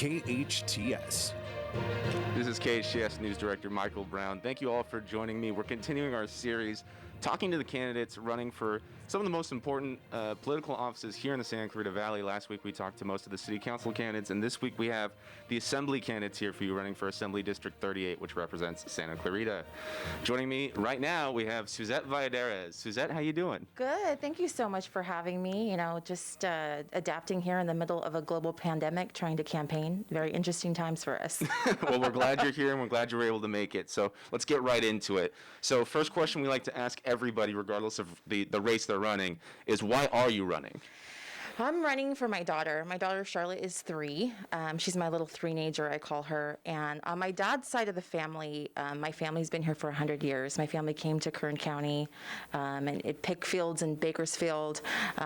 KHTS. This is KHTS News Director Michael Brown. Thank you all for joining me. We're continuing our series talking to the candidates running for some of the most important political offices here in the Santa Clarita Valley. Last week we talked to most of the city council candidates, and this week we have the assembly candidates here for you running for Assembly District 38, which represents Santa Clarita. Joining me right now we have Suzette Valladares. Suzette, how you doing? Good. Thank you so much for having me. Just adapting here in the middle of a global pandemic, trying to campaign. Very interesting times for us. Well, we're glad you're here and we're glad you were able to make it. So let's get right into it. So first question we like to ask everybody, regardless of the race they're running, is why are you running? I'm running for my daughter. My daughter Charlotte is 3. She's my little three-nager, I call her. And on my dad's side of the family, my family's been here for 100 years. My family came to Kern County and at Pickfields and Bakersfield.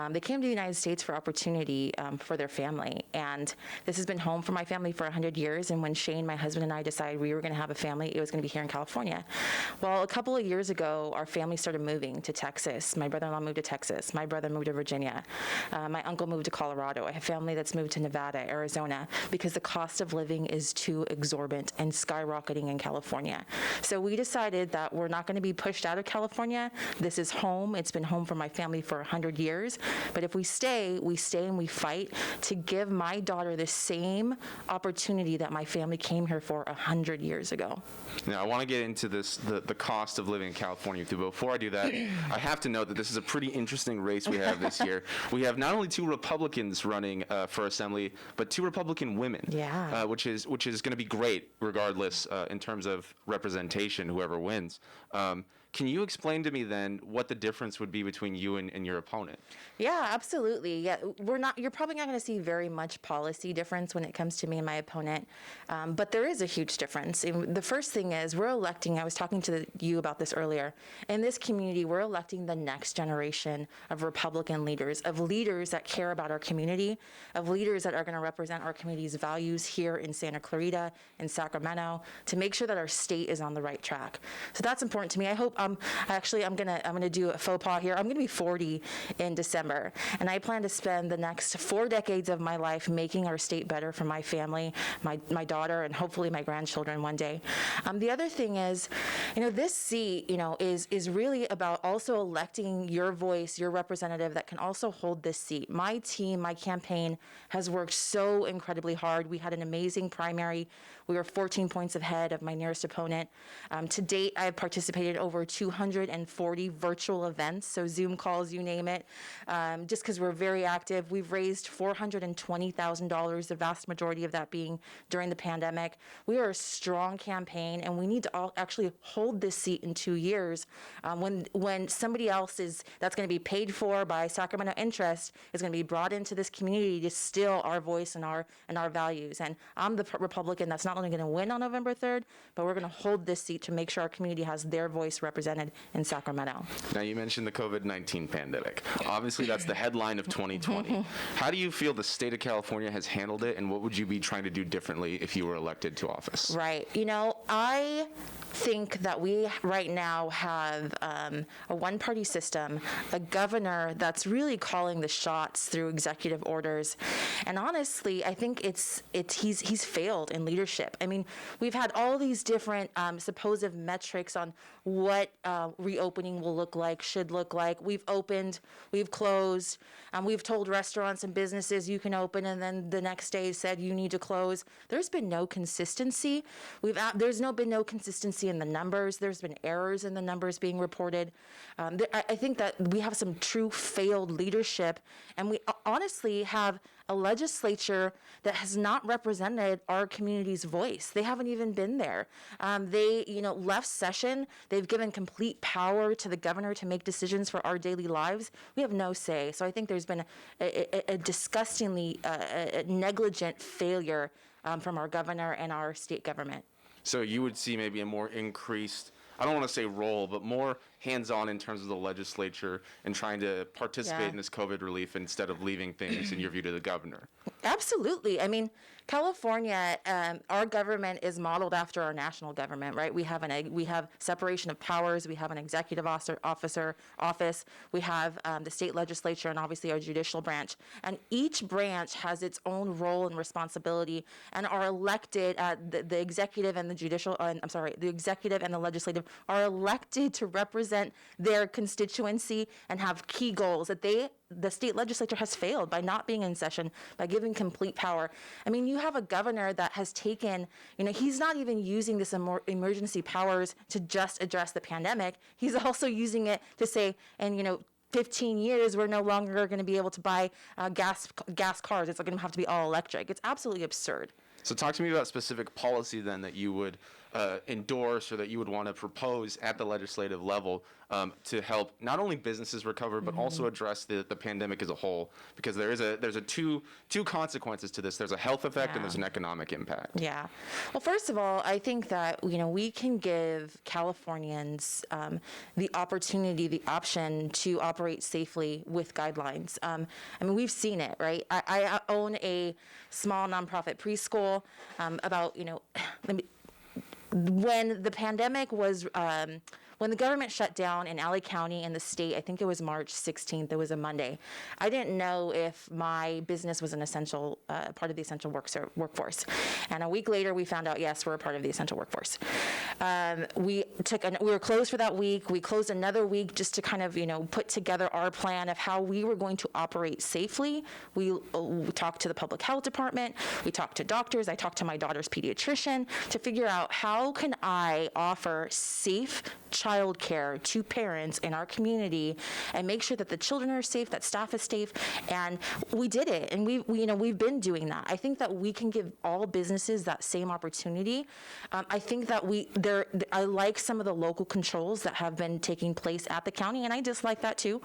They came to the United States for opportunity for their family. And this has been home for my family for 100 years. And when Shane, my husband, and I decided we were going to have a family, it was going to be here in California. Well, a couple of years ago, our family started moving to Texas. My brother-in-law moved to Texas. My brother moved to Virginia. My uncle moved to Colorado. I have family that's moved to Nevada, Arizona, because the cost of living is too exorbitant and skyrocketing in California. So we decided that we're not going to be pushed out of California. This is home. It's been home for my family for 100 years. But if we stay and we fight to give my daughter the same opportunity that my family came here for 100 years ago. Now, I want to get into this, the cost of living in California, too. But before I do that, I have to note that this is a pretty interesting race we have this year. We have not only 2 Republicans running for assembly, but 2 Republican women, which is going to be great regardless in terms of representation, whoever wins. Can you explain to me then what the difference would be between you and your opponent? Yeah, absolutely. Yeah, you're probably not going to see very much policy difference when it comes to me and my opponent, but there is a huge difference. And the first thing is we're electing, I was talking to you about this earlier, in this community we're electing the next generation of Republican leaders, of leaders that care about our community, of leaders that are going to represent our community's values here in Santa Clarita, in Sacramento, to make sure that our state is on the right track. So that's important to me. I hope I'm gonna do a faux pas here. I'm gonna be 40 in December, and I plan to spend the next 4 decades of my life making our state better for my family, my daughter, and hopefully my grandchildren one day. The other thing is, this seat, is really about also electing your voice, your representative that can also hold this seat. My team, my campaign has worked so incredibly hard. We had an amazing primary. We were 14 points ahead of my nearest opponent. To date, I have participated over 240 virtual events, so Zoom calls, you name it, just because we're very active. We've raised $420,000, the vast majority of that being during the pandemic. We are a strong campaign, and we need to actually hold this seat in 2 years when somebody else that's going to be paid for by Sacramento interest is going to be brought into this community to still our voice and our values. And I'm the Republican that's not only going to win on November 3rd, but we're going to hold this seat to make sure our community has their voice represented in Sacramento. Now, you mentioned the COVID-19 pandemic. Obviously, that's the headline of 2020. How do you feel the state of California has handled it, and what would you be trying to do differently if you were elected to office? Right. I think that we right now have a one-party system, a governor that's really calling the shots through executive orders, and honestly, I think he's failed in leadership. I mean, we've had all these different supposed metrics on what reopening will look like, should look like. We've opened, we've closed, we've told restaurants and businesses you can open, and then the next day said you need to close. There's been no consistency. There's been no consistency in the numbers. There's been errors in the numbers being reported. I think that we have some true failed leadership, and we honestly have a legislature that has not represented our community's voice. They haven't even been there. They, left session. They've given complete power to the governor to make decisions for our daily lives. We have no say. So I think there's been a disgustingly negligent failure from our governor and our state government. So you would see maybe a more increased, I don't want to say role, but more hands-on in terms of the legislature and trying to participate in this COVID relief instead of leaving things, in your view, to the governor. Absolutely. I mean, California, our government is modeled after our national government, right? We have separation of powers. We have an executive office. We have the state legislature, and obviously our judicial branch. And each branch has its own role and responsibility, and are elected. The executive and the judicial. The executive and the legislative are elected to represent their constituency and have key goals that the state legislature has failed by not being in session, by giving complete power. I mean, you have a governor that has taken, he's not even using this emergency powers to just address the pandemic. He's also using it to say, and 15 years, we're no longer going to be able to buy gas cars. It's going to have to be all electric. It's absolutely absurd. So talk to me about specific policy then that you would endorse or that you would want to propose at the legislative level to help not only businesses recover, but also address the pandemic as a whole, because there's a two consequences to this. There's a health effect and there's an economic impact. Yeah. Well, first of all, I think that we can give Californians the opportunity, the option to operate safely with guidelines. I mean, we've seen it, right? I own a small nonprofit preschool. When the pandemic was, when the government shut down in LA County and the state, I think it was March 16th, it was a Monday, I didn't know if my business was an essential, part of the essential workforce. And a week later, we found out, yes, we're a part of the essential workforce. We were closed for that week. We closed another week just to kind of, put together our plan of how we were going to operate safely. We talked to the public health department. We talked to doctors. I talked to my daughter's pediatrician to figure out how can I offer safe child care to parents in our community and make sure that the children are safe, that staff is safe. And we did it. And we've been doing that. I think that we can give all businesses that same opportunity. I think that I like some of the local controls that have been taking place at the county, and I dislike that too.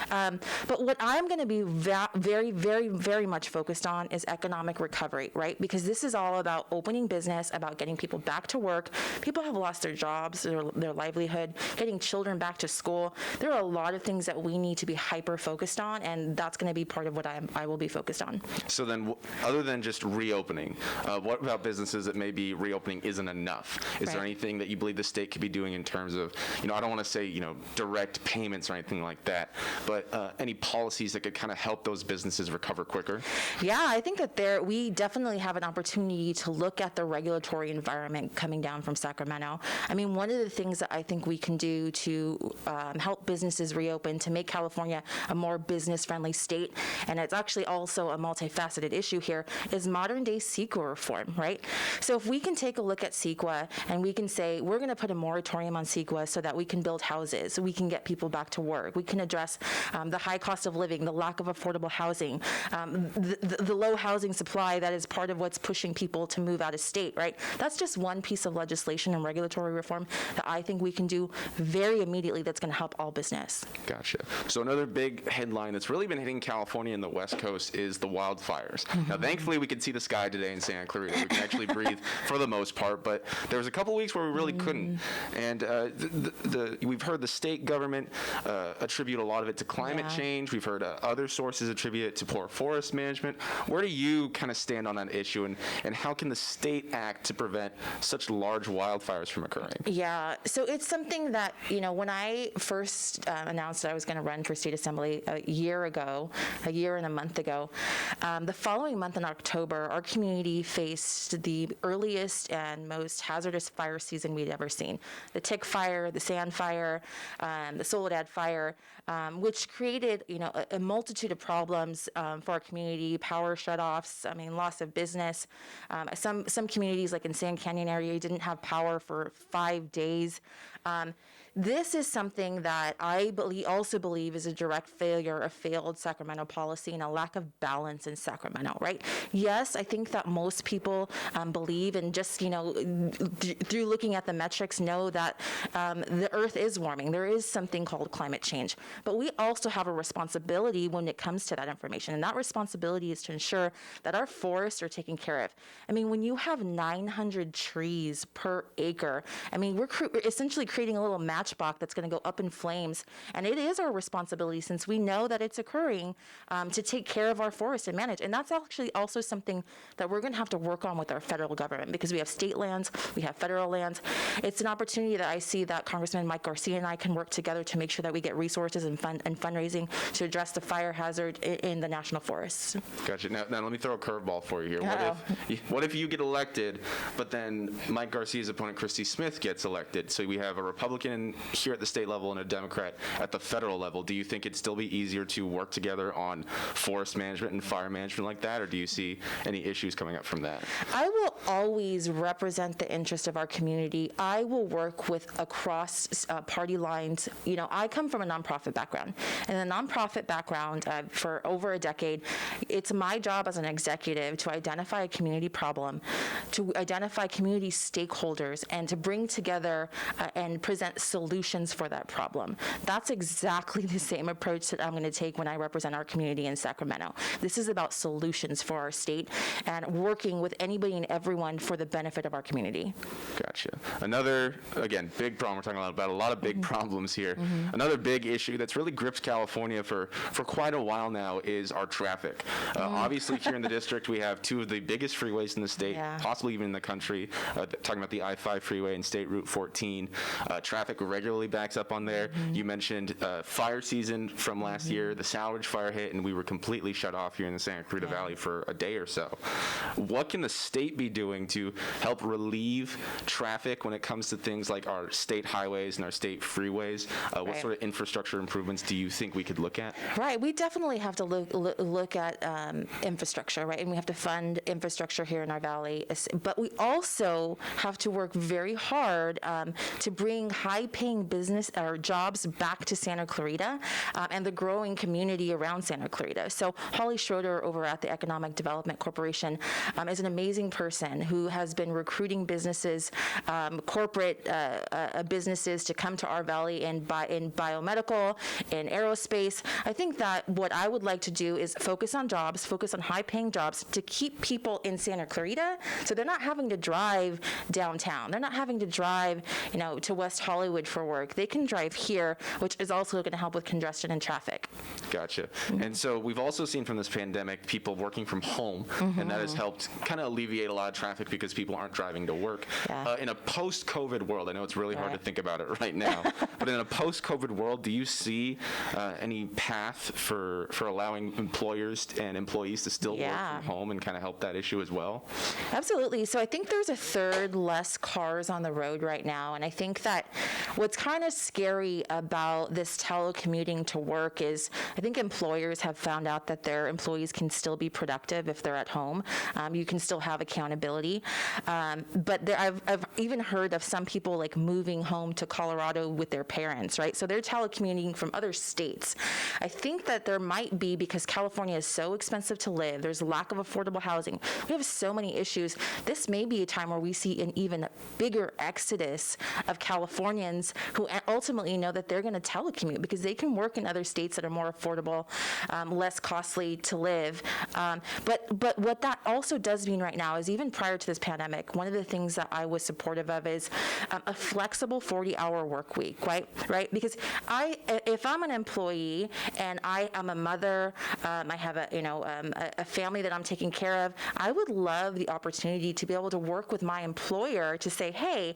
But what I'm going to be very, very, very much focused on is economic recovery, right? Because this is all about opening business, about getting people back to work. People have lost their jobs, their livelihood, getting children back to school. There are a lot of things that we need to be hyper focused on, and that's going to be part of what I will be focused on. So then, other than just reopening, what about businesses that maybe reopening isn't enough? Is there anything that you believe the state could be doing in terms of, I don't want to say, direct payments or anything like that, but any policies that could kind of help those businesses recover quicker? Yeah, I think that we definitely have an opportunity to look at the regulatory environment coming down from Sacramento. I mean, one of the things that I think we can do to help businesses reopen, to make California a more business-friendly state, and it's actually also a multifaceted issue here, is modern-day CEQA reform, right? So if we can take a look at CEQA and we can say, we're going to put a moratorium on CEQA so that we can build houses, we can get people back to work, we can address the high cost of living, the lack of affordable housing, the low housing supply that is part of what's pushing people to move out of state, right? That's just one piece of legislation and regulatory reform that I think we can do very immediately that's going to help all business. Gotcha. So another big headline that's really been hitting California and the West Coast is the wildfires. Now, thankfully, we could see the sky today in Santa Clarita. We can actually breathe for the most part, but there was a couple weeks where we really couldn't. And we've heard the state government attribute a lot of it to climate change. We've heard other sources attribute it to poor forest management. Where do you kind of stand on that issue, and how can the state act to prevent such large wildfires from occurring? Yeah, so it's something that, when I first announced that I was going to run for state assembly a year and a month ago, the following month in October, our community faced the earliest and most hazardous fire season we'd ever seen. The tick fire, the sand fire, the Soledad fire, which created, a multitude of problems for our community, power shutoffs, loss of business. Some communities, like in Sand Canyon area, didn't have power for 5 days. This is something that I also believe is a direct failure of failed Sacramento policy and a lack of balance in Sacramento, right? Yes, I think that most people believe, and just, through looking at the metrics, know that the earth is warming. There is something called climate change. But we also have a responsibility when it comes to that information. And that responsibility is to ensure that our forests are taken care of. When you have 900 trees per acre, we're essentially creating a little map matchbox that's going to go up in flames. And it is our responsibility, since we know that it's occurring, to take care of our forests and manage. And that's actually also something that we're going to have to work on with our federal government, because we have state lands, we have federal lands. It's an opportunity that I see that Congressman Mike Garcia and I can work together to make sure that we get resources and fundraising to address the fire hazard in the national forests. Gotcha. Now let me throw a curveball for you here. What if you get elected, but then Mike Garcia's opponent, Christy Smith, gets elected? So we have a Republican here at the state level and a Democrat at the federal level. Do you think it'd still be easier to work together on forest management and fire management like that, or do you see any issues coming up from that? I will always represent the interest of our community. I will work with across party lines. You know, I come from a nonprofit background. And a nonprofit background for over a decade, it's my job as an executive to identify a community problem, to identify community stakeholders, and to bring together and present solutions for that problem. That's exactly the same approach that I'm going to take when I represent our community in Sacramento. This is about solutions for our state and working with anybody and everyone for the benefit of our community. Gotcha. Another, again, big problem. We're talking about a lot of big problems here. Another big issue that's really gripped California for quite a while now is our traffic. Obviously, here in the district, we have two of the biggest freeways in the state, possibly even in the country, talking about the I-5 freeway and State Route 14. Traffic regularly backs up on there. You mentioned fire season from last year. The Salvage fire hit, and we were completely shut off here in the Santa Clarita Valley for a day or so. What can the state be doing to help relieve traffic when it comes to things like our state highways and our state freeways? What sort of infrastructure improvements do you think we could look at? Right. We definitely have to look at infrastructure, right? And we have to fund infrastructure here in our valley. But we also have to work very hard to bring high-paying business or jobs back to Santa Clarita and the growing community around Santa Clarita. So Holly Schroeder over at the Economic Development Corporation is an amazing person who has been recruiting businesses, corporate businesses to come to our valley in biomedical, in aerospace. I think that what I would like to do is focus on jobs, focus on high-paying jobs to keep people in Santa Clarita, so they're not having to drive downtown. They're not having to drive, to West Hollywood for work. They can drive here, which is also going to help with congestion and traffic. Gotcha. And so we've also seen from this pandemic people working from home, and that has helped kind of alleviate a lot of traffic because people aren't driving to work. In a post-COVID world, I know it's really hard to think about it right now, but in a post-COVID world, do you see any path for allowing employers and employees to still work from home and kind of help that issue as well? Absolutely. So I think there's a third less cars on the road right now, and I think that what's kind of scary about this telecommuting to work is I think employers have found out that their employees can still be productive if they're at home. You can still have accountability. But I've even heard of some people like moving home to Colorado with their parents, right? So they're telecommuting from other states. I think that there might be, because California is so expensive to live, there's lack of affordable housing. We have so many issues. This may be a time where we see an even bigger exodus of Californians who ultimately know that they're going to telecommute because they can work in other states that are more affordable, less costly to live. But what that also does mean right now is, even prior to this pandemic, one of the things that I was supportive of is a flexible 40-hour work week, right? Because if I'm an employee and I am a mother, I have a family that I'm taking care of, I would love the opportunity to be able to work with my employer to say, hey,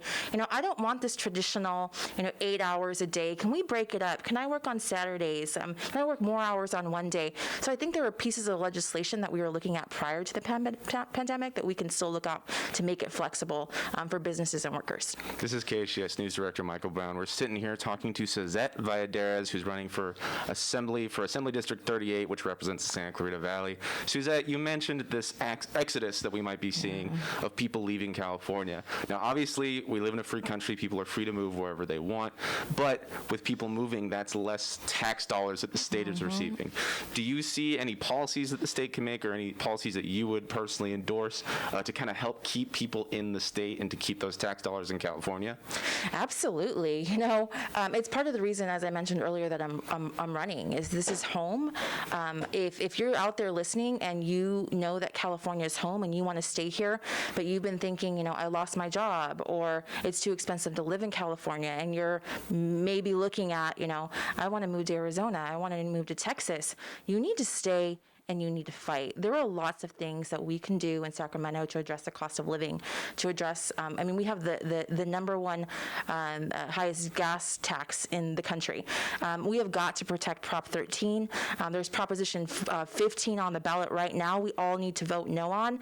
I don't want this traditional, 8 hours a day. Can we break it up? Can I work on Saturdays? Can I work more hours on one day? So I think there are pieces of legislation that we were looking at prior to the pandemic that we can still look at to make it flexible for businesses and workers. This is KHTS News Director Michael Brown. We're sitting here talking to Suzette Valladares, who's running for Assembly District 38, which represents the Santa Clarita Valley. Suzette, you mentioned this exodus that we might be seeing of people leaving California. Now, obviously, we live in a free country. People are free to move wherever they want. But with people moving, that's less tax dollars that the state is receiving. Do you see any policies that the state can make, or any policies that you would personally endorse to kind of help keep people in the state and to keep those tax dollars in California? Absolutely. It's part of the reason, as I mentioned earlier, that I'm running, is this is home. If you're out there listening and you know that California is home and you want to stay here, but you've been thinking, I lost my job, or it's too expensive to live in California, and you're maybe looking at, I want to move to Arizona, I want to move to Texas, you need to stay and you need to fight. There are lots of things that we can do in Sacramento to address the cost of living, to address, we have the number one highest gas tax in the country. We have got to protect Prop 13. There's Proposition 15 on the ballot right now. We all need to vote no on.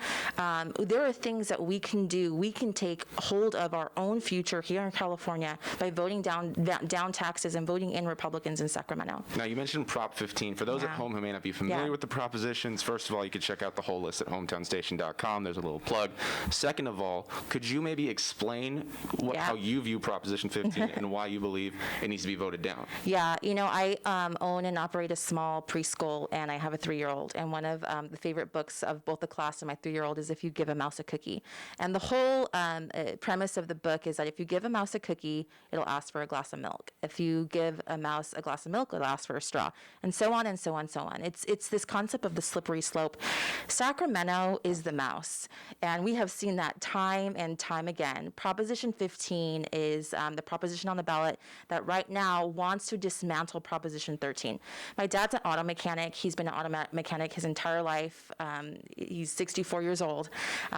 There are things that we can do. We can take hold of our own future here in California by voting down taxes and voting in Republicans in Sacramento. Now, you mentioned Prop 15. For those at home who may not be familiar with the propositions, first of all, you can check out the whole list at hometownstation.com. There's a little plug. Second of all, could you maybe explain how you view Proposition 15 and why you believe it needs to be voted down? Yeah, I own and operate a small preschool, and I have a 3-year-old. And one of the favorite books of both the class and my 3-year-old is If You Give a Mouse a Cookie. And the whole premise of the book is that if you give a mouse a cookie, it'll ask for a glass of milk. If you give a mouse a glass of milk, it'll ask for a straw, and so on and so on, so on. It's this concept of the slippery slope. Sacramento is the mouse, and we have seen that time and time again. Proposition 15 is the proposition on the ballot that right now wants to dismantle Proposition 13. My dad's an auto mechanic. He's been an auto mechanic his entire life. He's 64 years old,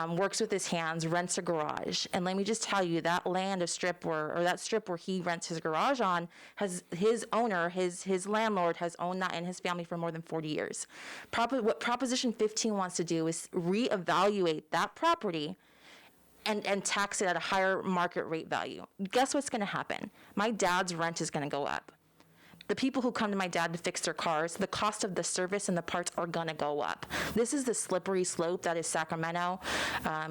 works with his hands, rents a garage. And let me just tell you, that strip where he rents his garage on, has his owner, his landlord has owned that in his family for more than 40 years. What Proposition 15 wants to do is reevaluate that property and tax it at a higher market rate value. Guess what's going to happen? My dad's rent is going to go up. The people who come to my dad to fix their cars, the cost of the service and the parts are going to go up. This is the slippery slope that is Sacramento.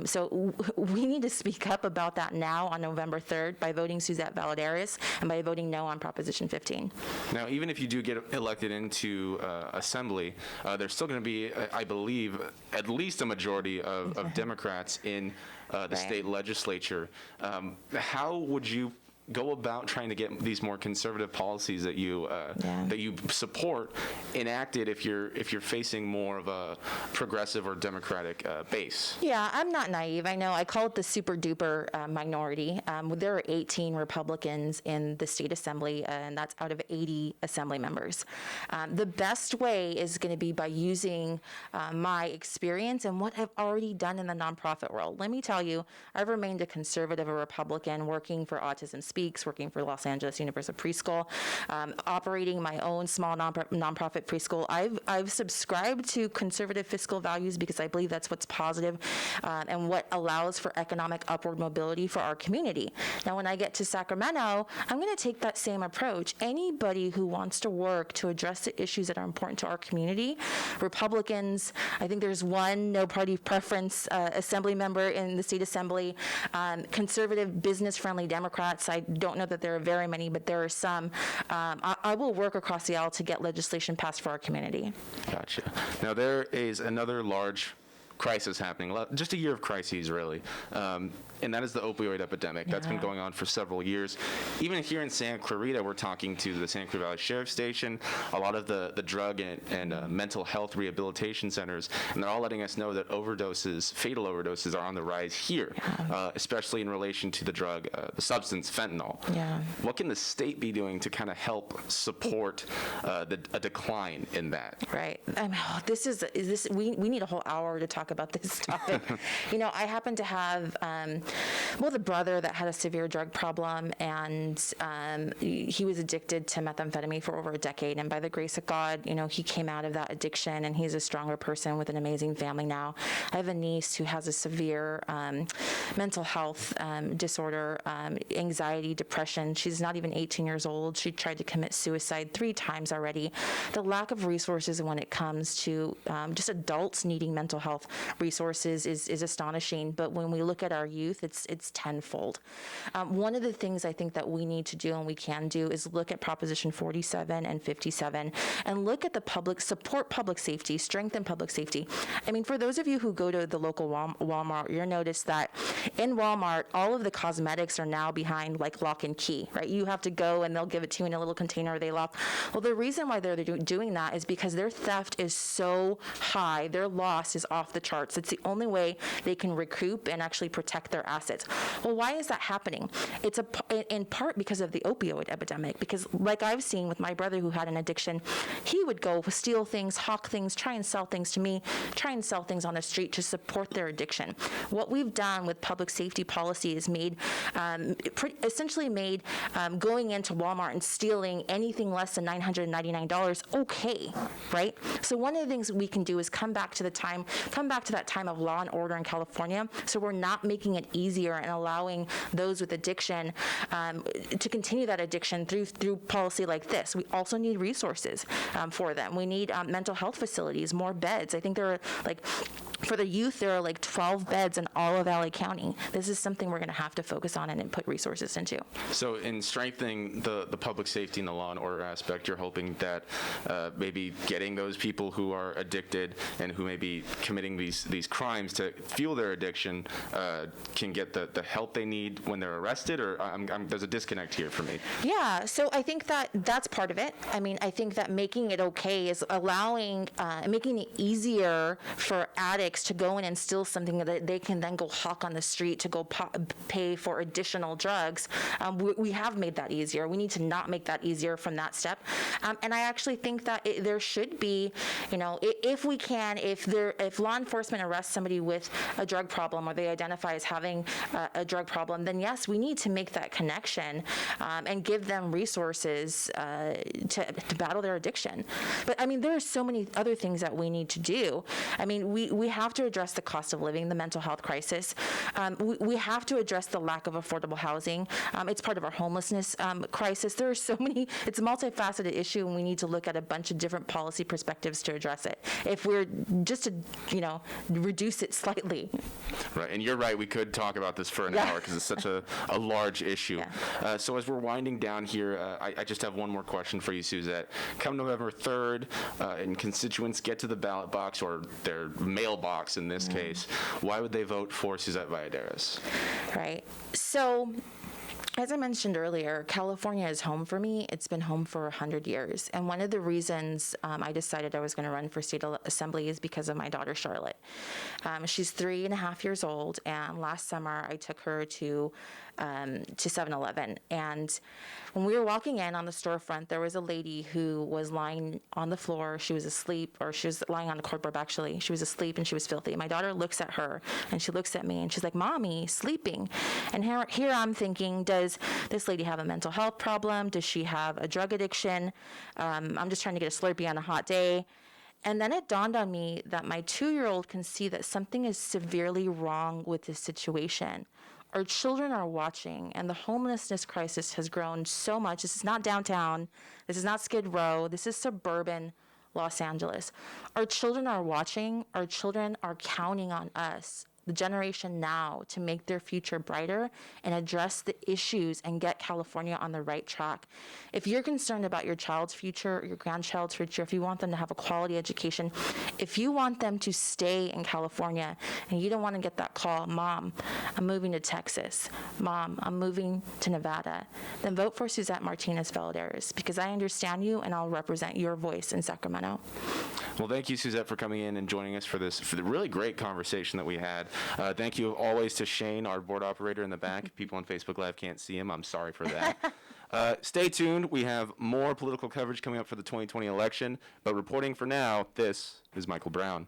So we need to speak up about that now on November 3rd by voting Suzette Valladares and by voting no on Proposition 15. Now, even if you do get elected into Assembly, there's still going to be, I believe, at least a majority of Democrats in the state legislature. How would you go about trying to get these more conservative policies that you support enacted if you're facing more of a progressive or Democratic base? Yeah, I'm not naive. I know I call it the super duper minority. There are 18 Republicans in the state assembly, and that's out of 80 assembly members. The best way is going to be by using my experience and what I've already done in the nonprofit world. Let me tell you, I've remained a conservative, a Republican, working for Autism Speaks, working for Los Angeles Universal Preschool, operating my own small nonprofit preschool. I've subscribed to conservative fiscal values because I believe that's what's positive and what allows for economic upward mobility for our community. Now, when I get to Sacramento, I'm going to take that same approach. Anybody who wants to work to address the issues that are important to our community, Republicans, I think there's one no party preference assembly member in the state assembly, conservative business-friendly Democrats. I don't know that there are very many, but there are some. I will work across the aisle to get legislation passed for our community. Gotcha. Now, there is another large crisis happening, just a year of crises, really, and that is the opioid epidemic. That's been going on for several years. Even here in Santa Clarita, we're talking to the Santa Clarita Valley Sheriff's Station, a lot of the drug and mental health rehabilitation centers, and they're all letting us know that fatal overdoses are on the rise here, especially in relation to the drug, the substance fentanyl. Yeah. What can the state be doing to kind of help support a decline in that? Right. We need a whole hour to talk about this topic. I happen to have the brother that had a severe drug problem, and he was addicted to methamphetamine for over a decade, and by the grace of God, he came out of that addiction, and he's a stronger person with an amazing family now. I have a niece who has a severe mental health disorder, anxiety, depression. She's not even 18 years old. She tried to commit suicide 3 times already. The lack of resources when it comes to just adults needing mental health resources is astonishing, but when we look at our youth, it's tenfold. One of the things I think that we need to do and we can do is look at Proposition 47 and 57 and look at the support public safety, strengthen public safety. I mean, for those of you who go to the local Walmart, you'll notice that in Walmart, all of the cosmetics are now behind like lock and key, right? You have to go and they'll give it to you in a little container, they lock. Well, the reason why they're doing that is because their theft is so high, their loss is off the charts. It's the only way they can recoup and actually protect their assets. Well, why is that happening? It's in part because of the opioid epidemic, because like I've seen with my brother who had an addiction, he would go steal things, hawk things, try and sell things to me, try and sell things on the street to support their addiction. What we've done with public safety policy is essentially made going into Walmart and stealing anything less than $999 okay, right? So one of the things we can do is come back to that time of law and order in California, so we're not making it easier and allowing those with addiction to continue that addiction through policy like this. We also need resources for them. We need mental health facilities, more beds. I think there are for the youth, there are 12 beds in all of LA County. This is something we're going to have to focus on and put resources into. So in strengthening the public safety and the law and order aspect, you're hoping that maybe getting those people who are addicted and who may be committing these crimes to fuel their addiction can get the help they need when they're arrested, or there's a disconnect here for me. Yeah, so I think that's part of it. I mean, I think that making it okay is making it easier for addicts to go in and steal something that they can then go hawk on the street to go pay for additional drugs. We have made that easier. We need to not make that easier from that step. And I actually think that there should be, if law enforcement arrests somebody with a drug problem or they identify as having a drug problem, then yes, we need to make that connection and give them resources to battle their addiction. But I mean, there are so many other things that we need to do. I mean, we have to address the cost of living, the mental health crisis. We have to address the lack of affordable housing. It's part of our homelessness crisis. There are so many, it's a multifaceted issue, and we need to look at a bunch of different policy perspectives to address it. If we're just to, reduce it slightly. Right, and you're right, we could talk about this for an hour because it's such a large issue. Yeah. So as we're winding down here, I just have one more question for you, Suzette. Come November 3rd, and constituents get to the ballot box, or their mailbox in this case, why would they vote for Suzette Valladares? Right. So, as I mentioned earlier, California is home for me. It's been home for 100 years. And one of the reasons I decided I was going to run for state assembly is because of my daughter, Charlotte. She's 3.5 years old, and last summer I took her to 7-Eleven. And when we were walking in on the storefront, there was a lady who was lying on the floor. She was asleep, or she was lying on the cardboard, actually. She was asleep and she was filthy. My daughter looks at her and she looks at me and she's like, "Mommy, sleeping." And here I'm thinking, does this lady have a mental health problem? Does she have a drug addiction? I'm just trying to get a Slurpee on a hot day. And then it dawned on me that my 2-year-old can see that something is severely wrong with this situation. Our children are watching, and the homelessness crisis has grown so much. This is not downtown. This is not Skid Row. This is suburban Los Angeles. Our children are watching. Our children are counting on us, the generation now, to make their future brighter and address the issues and get California on the right track. If you're concerned about your child's future, or your grandchild's future, if you want them to have a quality education, if you want them to stay in California and you don't want to get that call, "Mom, I'm moving to Texas. Mom, I'm moving to Nevada," then vote for Suzette Martinez Valladares, because I understand you and I'll represent your voice in Sacramento. Well, thank you, Suzette, for coming in and joining us for the really great conversation that we had. Thank you always to Shane, our board operator in the back. People on Facebook Live can't see him. I'm sorry for that. Stay tuned. We have more political coverage coming up for the 2020 election. But reporting for now, this is Michael Brown.